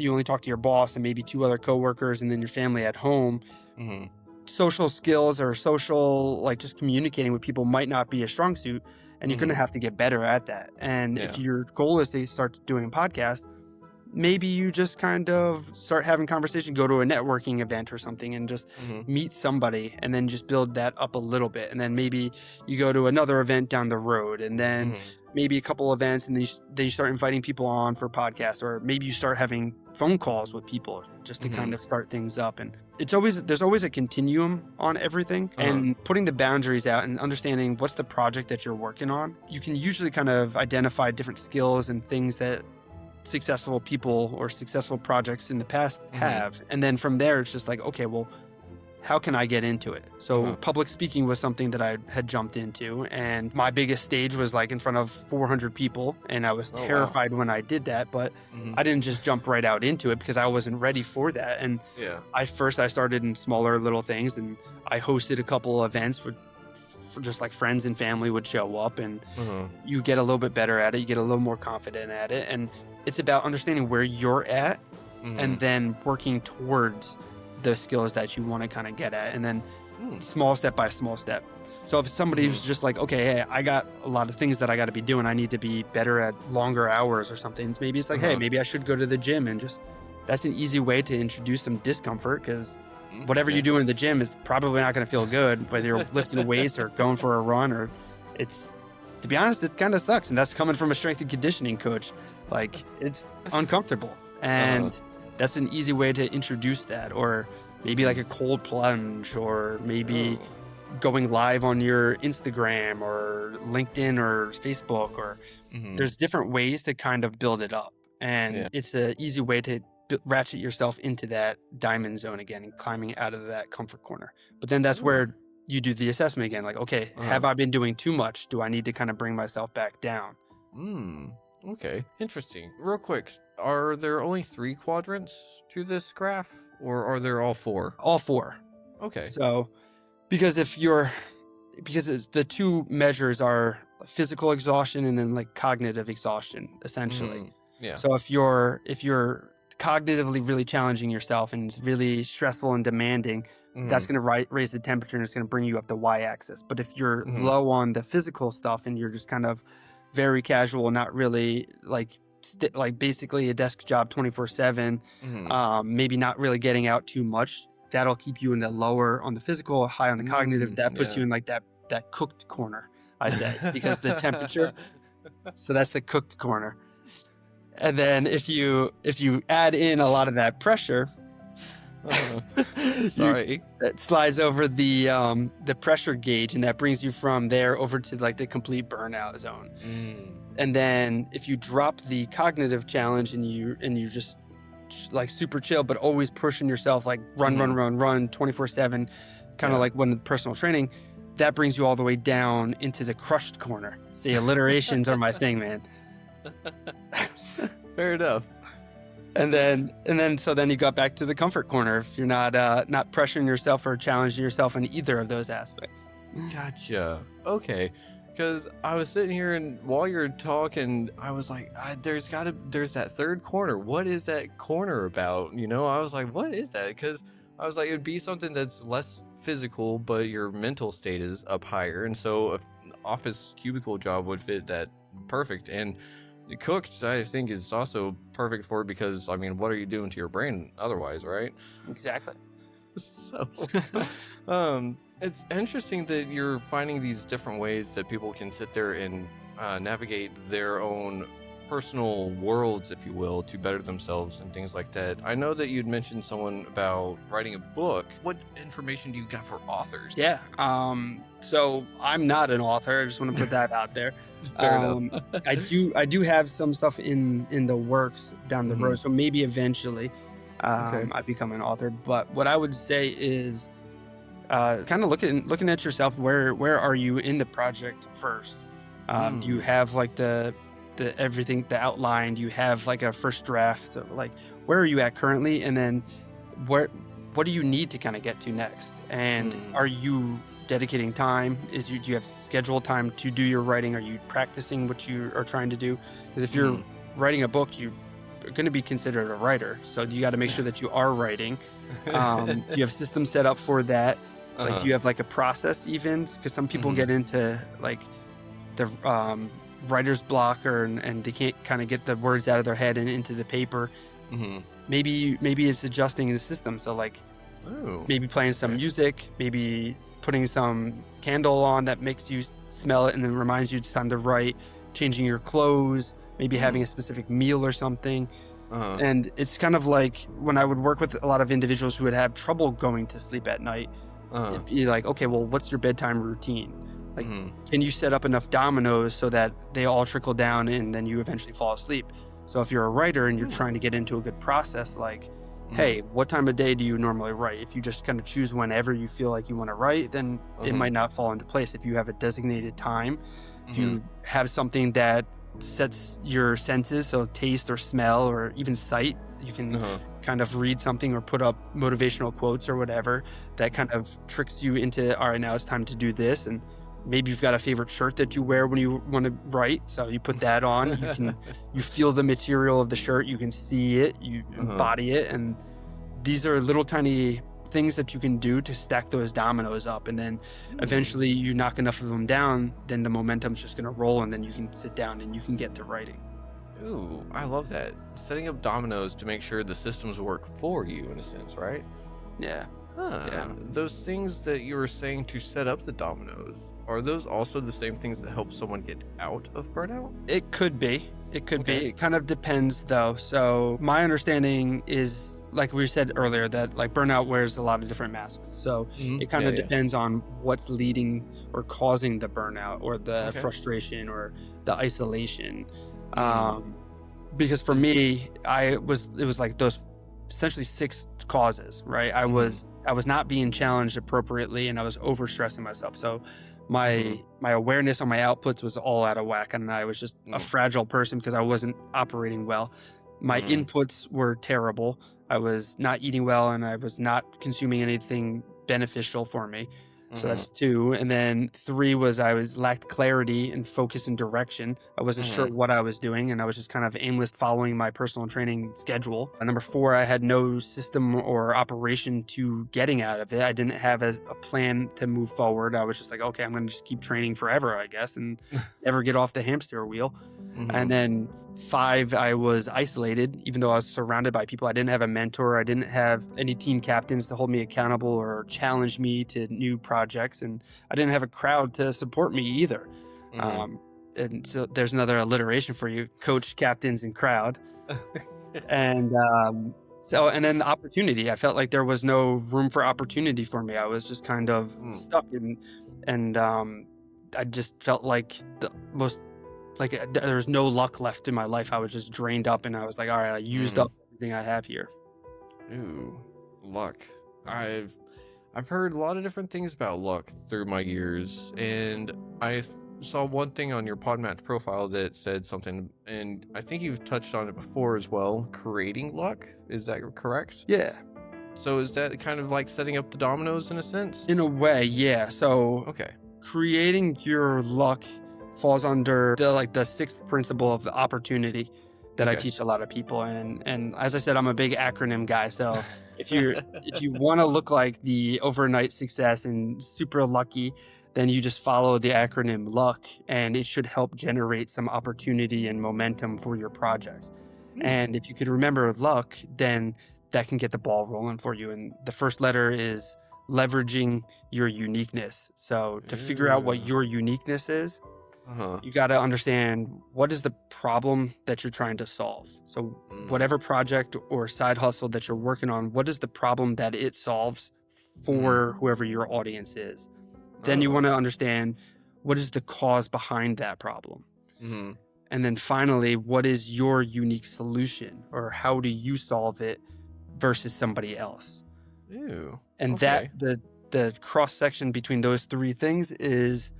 only talk to your boss and maybe two other coworkers and then your family at home, Hmm. social skills or social, like just communicating with people might not be a strong suit, and you're going to Hmm. have to get better at that. And Yeah. if your goal is to start doing a podcast, maybe you just kind of start having conversation, go to a networking event or something and just Hmm. meet somebody and then just build that up a little bit. And then maybe you go to another event down the road and then Hmm. maybe a couple events, and then you start inviting people on for podcasts, or maybe you start having phone calls with people just to kind Hmm. of start things up. And there's always a continuum on everything, Uh-huh. and putting the boundaries out and understanding what's the project that you're working on. You can usually kind of identify different skills and things that successful people or successful projects in the past have. And then from there, it's just like, okay, well, how can I get into it? So Uh-huh. public speaking was something that I had jumped into, and my biggest stage was like in front of 400 people, and I was Oh, wow. terrified when I did that, but Hmm. I didn't just jump right out into it because I wasn't ready for that. And Yeah. I started in smaller little things, and I hosted a couple of events where for just like friends and family would show up, and Uh-huh. you get a little bit better at it, you get a little more confident at it, and it's about understanding where you're at Hmm. and then working towards the skills that you want to kind of get at, and then Hmm. small step by small step. So if somebody who's just like, okay, hey, I got a lot of things that I got to be doing, I need to be better at longer hours or something, maybe it's like, hey, Uh-huh. maybe I should go to the gym, and just that's an easy way to introduce some discomfort, because whatever Yeah. you do in the gym is probably not going to feel good, whether you're lifting weights or going for a run, or it's, to be honest, it kind of sucks. And that's coming from a strength and conditioning coach. Like, it's uncomfortable. And that's an easy way to introduce that. Or maybe like a cold plunge, or maybe Oh. going live on your Instagram or LinkedIn or Facebook, or Mhm. there's different ways to kind of build it up. And Yeah. it's an easy way to ratchet yourself into that diamond zone again and climbing out of that comfort corner. But then that's Ooh. where you do the assessment again. Like, okay, have Uh-huh. I been doing too much? Do I need to kind of bring myself back down? Okay. Interesting. Real quick, are there only 3 quadrants to this graph, or are there all 4? All four. Okay. So because the two measures are physical exhaustion and then like cognitive exhaustion, essentially. Yeah. So if you're cognitively really challenging yourself and it's really stressful and demanding, that's going to raise the temperature and it's going to bring you up the y-axis. But if you're low on the physical stuff and you're just kind of very casual, not really like basically a desk job 24/7, maybe not really getting out too much, that'll keep you in the lower on the physical, high on the cognitive. That puts you in like that cooked corner, I say, because the temperature. So that's the cooked corner. And then if you add in a lot of that pressure, that slides over the pressure gauge, and that brings you from there over to like the complete burnout zone. And then if you drop the cognitive challenge and you just like super chill, but always pushing yourself, like run 24/7, kind of like when personal training, that brings you all the way down into the crushed corner. See, alliterations are my thing, man. Fair enough. And then you got back to the comfort corner if you're not pressuring yourself or challenging yourself in either of those aspects. Gotcha. Okay. Because I was sitting here and while you're talking, I was like, there's that third corner. What is that corner about? You know, I was like, what is that? Because I was like, it'd be something that's less physical, but your mental state is up higher. And so an office cubicle job would fit that perfect. And the cooked, I think, is also perfect for it because, I mean, what are you doing to your brain otherwise, right? Exactly. So, it's interesting that you're finding these different ways that people can sit there and navigate their own personal worlds, if you will, to better themselves and things like that. I know that you'd mentioned someone about writing a book. What information do you got for authors? Yeah. So I'm not an author. I just want to put that out there. Fair enough. I do have some stuff in the works down the road. So maybe eventually I become an author. But what I would say is kind of looking at yourself. Where are you in the project first? Do you have like the everything, the outline? Do you have like a first draft? Like where are you at currently? And then what do you need to kind of get to next? And are you dedicating time? Do you have scheduled time to do your writing? Are you practicing what you are trying to do? Because if you're writing a book, you are going to be considered a writer. So you got to make sure that you are writing. Do you have systems set up for that? Like, do you have like a process even? Because some people get into like the writer's block and they can't kind of get the words out of their head and into the paper. Maybe it's adjusting the system. So like maybe playing some music, maybe putting some candle on that makes you smell it and then reminds you it's time to write, changing your clothes, maybe having a specific meal or something. And it's kind of like when I would work with a lot of individuals who would have trouble going to sleep at night, it'd be like, okay, well, what's your bedtime routine? Like, can you set up enough dominoes so that they all trickle down and then you eventually fall asleep? So if you're a writer and you're trying to get into a good process, like, hey, what time of day do you normally write? If you just kind of choose whenever you feel like you want to write, then it might not fall into place. If you have a designated time, if you have something that sets your senses, so taste or smell or even sight, you can kind of read something or put up motivational quotes or whatever that kind of tricks you into, all right, now it's time to do this. And maybe you've got a favorite shirt that you wear when you want to write, so you put that on. You feel the material of the shirt, you can see it, you embody it, and these are little tiny things that you can do to stack those dominoes up, and then eventually you knock enough of them down, then the momentum's just going to roll, and then you can sit down and you can get to writing. Ooh, I love that. Setting up dominoes to make sure the systems work for you in a sense, right? Yeah. Those things that you were saying to set up the dominoes, are those also the same things that help someone get out of burnout? It could be. It kind of depends though. So my understanding is, like we said earlier, that like burnout wears a lot of different masks. So it kind of depends on what's leading or causing the burnout or the frustration or the isolation. Because for me, it was like those essentially 6 causes, right? I was not being challenged appropriately and I was overstressing myself. So my awareness on my outputs was all out of whack, and I was just a fragile person because I wasn't operating well. My inputs were terrible. I was not eating well and I was not consuming anything beneficial for me. So that's 2. And then 3 was I lacked clarity and focus and direction. I wasn't sure what I was doing, and I was just kind of aimless following my personal training schedule. And number 4, I had no system or operation to getting out of it. I didn't have a plan to move forward. I was just like, okay, I'm going to just keep training forever, I guess, and never get off the hamster wheel. And then 5, I was isolated, even though I was surrounded by people. I didn't have a mentor. I didn't have any team captains to hold me accountable or challenge me to new projects. And I didn't have a crowd to support me either. And so there's another alliteration for you: coach, captains, and crowd. And and then the opportunity. I felt like there was no room for opportunity for me. I was just kind of stuck and I just felt like there was no luck left in my life. I was just drained up, and I was like, all right, I used up everything I have here. Ooh, luck. I've heard a lot of different things about luck through my years, and I saw one thing on your PodMatch profile that said something, and I think you've touched on it before as well, creating luck. Is that correct? Yeah. So is that kind of like setting up the dominoes in a sense? In a way, yeah. So Okay. Creating your luck falls under the 6th principle of the opportunity that I teach a lot of people. And as I said, I'm a big acronym guy. So if you want to look like the overnight success and super lucky, then you just follow the acronym luck, and it should help generate some opportunity and momentum for your projects. And if you could remember luck, then that can get the ball rolling for you. And the first letter is leveraging your uniqueness. So to figure out what your uniqueness is, you got to understand what is the problem that you're trying to solve. So whatever project or side hustle that you're working on, what is the problem that it solves for whoever your audience is? Then you want to understand what is the cause behind that problem. And then finally, what is your unique solution, or how do you solve it versus somebody else? Ew. And that the cross section between those 3 things is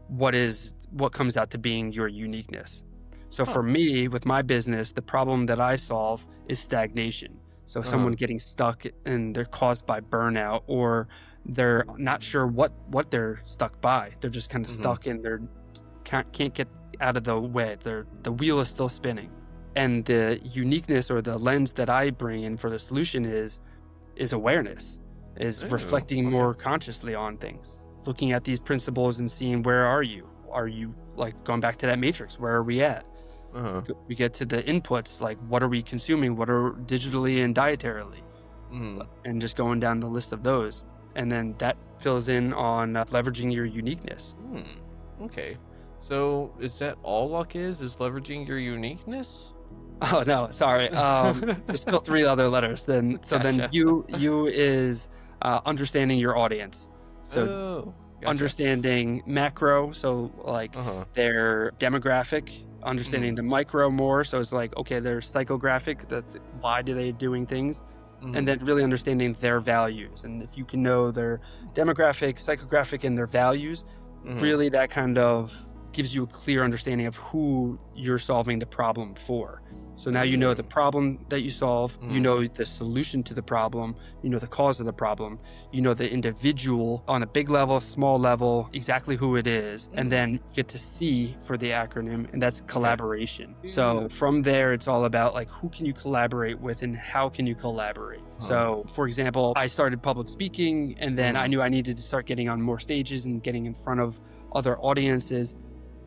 what comes out to being your uniqueness. So for me, with my business, the problem that I solve is stagnation. So someone getting stuck and they're caused by burnout, or they're not sure what they're stuck by. They're just kind of stuck, and they're can't get out of the way. The wheel is still spinning. And the uniqueness, or the lens that I bring in for the solution, is awareness, is reflecting more consciously on things, looking at these principles and seeing, where are you? Are you, like, going back to that matrix? Where are we at? We get to the inputs, like, what are we consuming? What are digitally and dietarily? And just going down the list of those. And then that fills in on leveraging your uniqueness. Okay. So is that all luck is leveraging your uniqueness? Oh, no, sorry. There's still 3 other letters. Then you is understanding your audience. So understanding macro, so like their demographic, understanding the micro more. So it's like, okay, they're psychographic, why do they doing things? And then really understanding their values. And if you can know their demographic, psychographic, and their values, really that kind of gives you a clear understanding of who you're solving the problem for. So now you know the problem that you solve, you know the solution to the problem, you know the cause of the problem, you know the individual on a big level, small level, exactly who it is, and then you get to C for the acronym, and that's collaboration. So from there, it's all about, like, who can you collaborate with and how can you collaborate? So for example, I started public speaking, and then I knew I needed to start getting on more stages and getting in front of other audiences.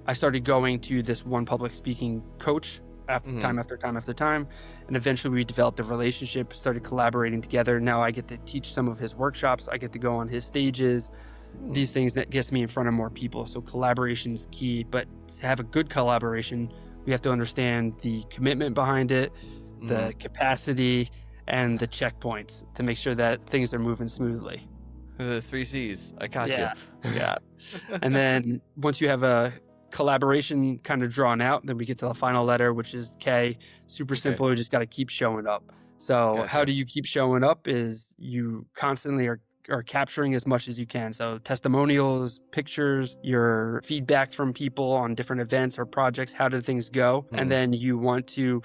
I started going to this one public speaking coach time after time, and eventually we developed a relationship, started collaborating together. Now I get to teach some of his workshops, I get to go on his stages, these things that gets me in front of more people. So collaboration is key, but to have a good collaboration, we have to understand the commitment behind it, the capacity, and the checkpoints to make sure that things are moving smoothly. The 3 C's. I got you. Yeah. And then once you have a collaboration kind of drawn out, then we get to the final letter, which is K. Super simple. You just got to keep showing up. So how do you keep showing up is you constantly are capturing as much as you can. So testimonials, pictures, your feedback from people on different events or projects. How did things go? And then you want to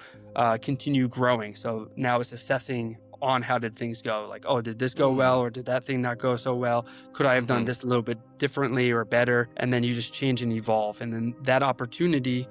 continue growing. So now it's assessing on how did things go. Like, oh, did this go well, or did that thing not go so well? Could I have done this a little bit differently or better? And then you just change and evolve. And then that opportunity,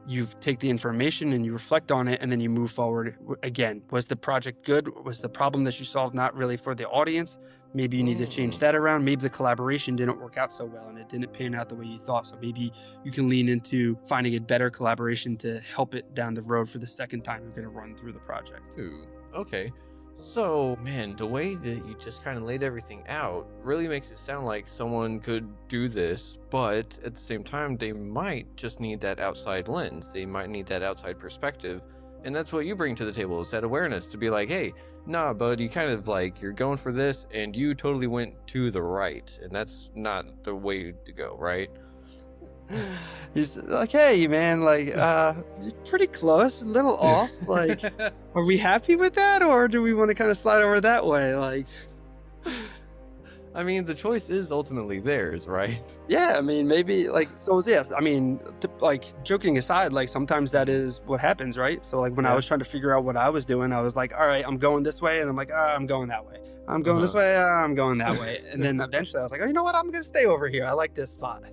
you take the information and you reflect on it, and then you move forward. Again, was the project good? Was the problem that you solved not really for the audience? Maybe you need to change that around. Maybe the collaboration didn't work out so well and it didn't pan out the way you thought. So maybe you can lean into finding a better collaboration to help it down the road for the second time you're going to run through the project. Ooh, okay. So, man, the way that you just kind of laid everything out really makes it sound like someone could do this, but at the same time, they might just need that outside lens. They might need that outside perspective. And that's what you bring to the table, is that awareness to be like, hey, nah, bud, you kind of like, you're going for this and you totally went to the right. And that's not the way to go, right? He's like, hey, man, like, you're pretty close, a little off. Like, are we happy with that, or do we want to kind of slide over that way? Like, I mean, the choice is ultimately theirs, right? yeah, I mean, maybe like, so yes, I mean, like, joking aside, like, sometimes that is what happens, right? So like when I was trying to figure out what I was doing, I was like, all right, I'm going this way, and I'm like, I'm going that way. I'm going this way, I'm going that way. And then eventually I was like, oh, you know what? I'm going to stay over here. I like this spot.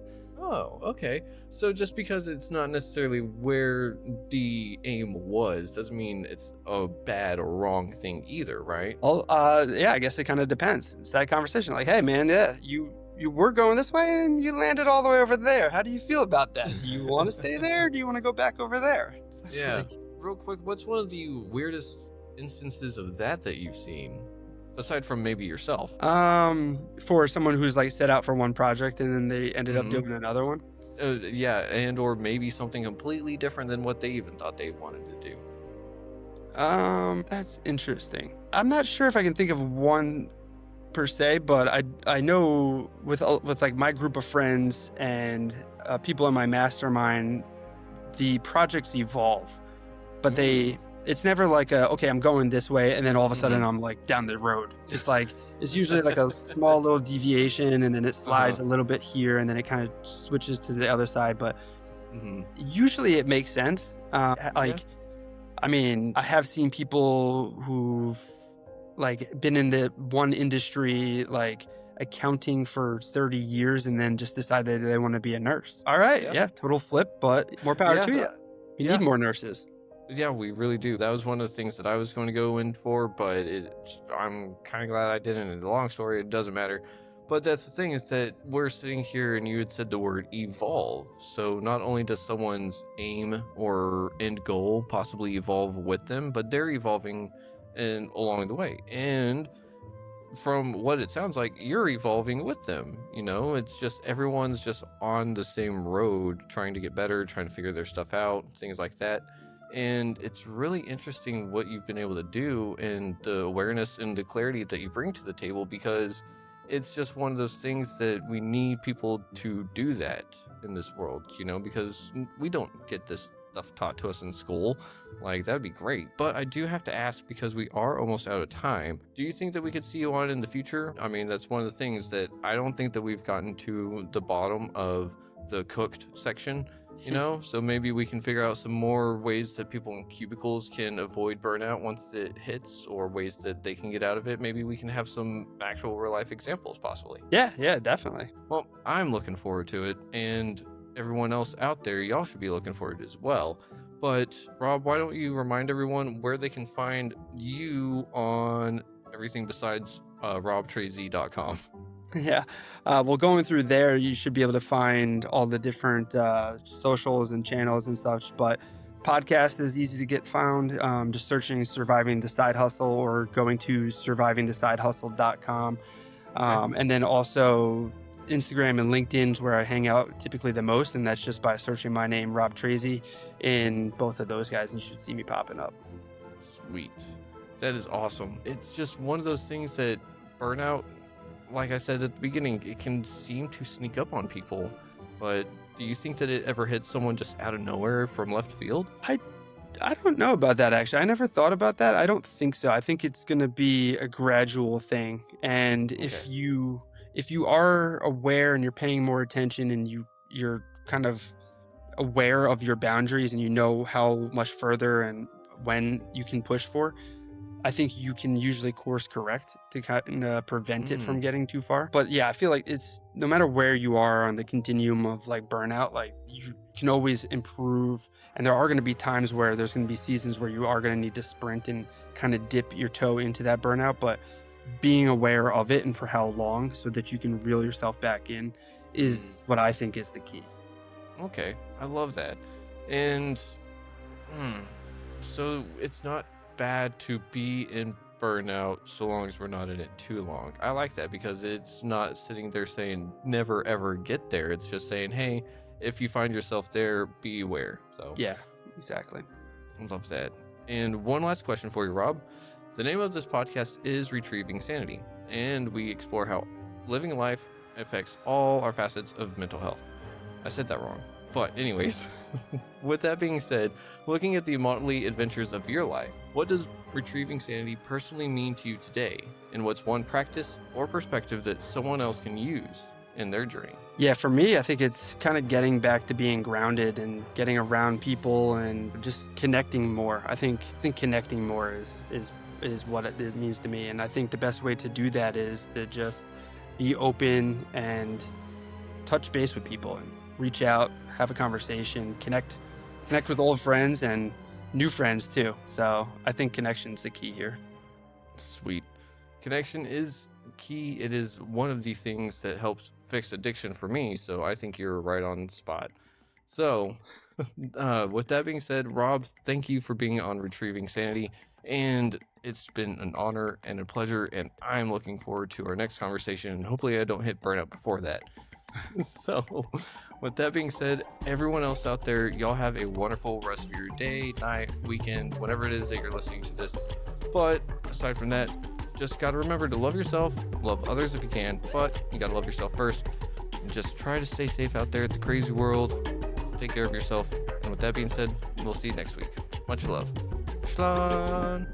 Oh, okay. So just because it's not necessarily where the aim was doesn't mean it's a bad or wrong thing either, right? Well, yeah, I guess it kind of depends. It's that conversation. Like, hey, man, yeah, you were going this way and you landed all the way over there. How do you feel about that? Do you want to stay there, or do you want to go back over there? Yeah. Real quick, what's one of the weirdest instances of that you've seen? Aside from maybe yourself. For someone who's like set out for one project and then they ended up doing another one. Yeah, and or maybe something completely different than what they even thought they wanted to do. That's interesting. I'm not sure if I can think of one per se, but I know with like my group of friends and people in my mastermind, the projects evolve, but it's never like okay, I'm going this way, and then all of a sudden I'm like down the road. It's like, it's usually like a small little deviation, and then it slides a little bit here, and then it kind of switches to the other side. But usually it makes sense. I mean, I have seen people who've like been in the one industry, like accounting for 30 years, and then just decide that they want to be a nurse. All right, yeah, total flip, but more power to you. We need more nurses. Yeah, we really do. That was one of the things that I was going to go in for, but I'm kind of glad I didn't. In the long story, it doesn't matter. But that's the thing, is that we're sitting here and you had said the word evolve. So not only does someone's aim or end goal possibly evolve with them, but they're evolving along the way. And from what it sounds like, you're evolving with them. You know, it's just everyone's just on the same road, trying to get better, trying to figure their stuff out, things like that. And it's really interesting what you've been able to do and the awareness and the clarity that you bring to the table, because it's just one of those things that we need people to do that in this world, you know, because we don't get this stuff taught to us in school. Like, that'd be great. But I do have to ask, because we are almost out of time, do you think that we could see you on in the future? I mean, that's one of the things that I don't think that we've gotten to the bottom of the cooked section. You know, so maybe we can figure out some more ways that people in cubicles can avoid burnout once it hits, or ways that they can get out of it. Maybe we can have some actual real life examples, possibly. Yeah, definitely. Well, I'm looking forward to it, and everyone else out there, y'all should be looking forward to it as well. But Rob, why don't you remind everyone where they can find you on everything besides robtraz.com? Yeah. Well, going through there, you should be able to find all the different socials and channels and such. But podcast is easy to get found. Just searching Surviving the Side Hustle, or going to survivingthesidehustle.com. And then also Instagram and LinkedIn is where I hang out typically the most. And that's just by searching my name, Rob Tracz, in both of those guys. And you should see me popping up. Sweet. That is awesome. It's just one of those things that burnout, like I said at the beginning, it can seem to sneak up on people. But do you think that it ever hits someone just out of nowhere from left field? I don't know about that, actually. I never thought about that. I don't think so. I think it's going to be a gradual thing. And if you are aware and you're paying more attention, and you're kind of aware of your boundaries, and you know how much further and when you can push for, I think you can usually course correct to kind of prevent it from Mm, getting too far. But yeah, I feel like it's no matter where you are on the continuum of like burnout, like you can always improve. And there are going to be times where there's going to be seasons where you are going to need to sprint and kind of dip your toe into that burnout. But being aware of it and for how long so that you can reel yourself back in mm. is what I think is the key. Okay, I love that. And mm, so it's not bad to be in burnout so long as we're not in it too long. I like that because it's not sitting there saying never ever get there. It's just saying, hey, if you find yourself there, be aware. So Yeah, exactly. I love that. And one last question for you, Rob. The name of this podcast is Retrieving Sanity, and we explore how living life affects all our facets of mental health. I said that wrong. But, anyways, with that being said, looking at the motley adventures of your life, what does retrieving sanity personally mean to you today? And what's one practice or perspective that someone else can use in their journey? Yeah, for me, I think it's kind of getting back to being grounded and getting around people and just connecting more. I think connecting more is what it means to me, and I think the best way to do that is to just be open and touch base with people and reach out, have a conversation, connect with old friends and new friends too. So I think connection's the key here. Sweet. Connection is key. It is one of the things that helps fix addiction for me. So I think you're right on spot. So, with that being said, Rob, thank you for being on Retrieving Sanity. And it's been an honor and a pleasure. And I'm looking forward to our next conversation. And hopefully, I don't hit burnout before that. So, with that being said, everyone else out there, y'all have a wonderful rest of your day, night, weekend, whatever it is that you're listening to this. But aside from that, just got to remember to love yourself, love others if you can, but you got to love yourself first. And just try to stay safe out there. It's a crazy world. Take care of yourself. And with that being said, we'll see you next week. Much love. Shalom.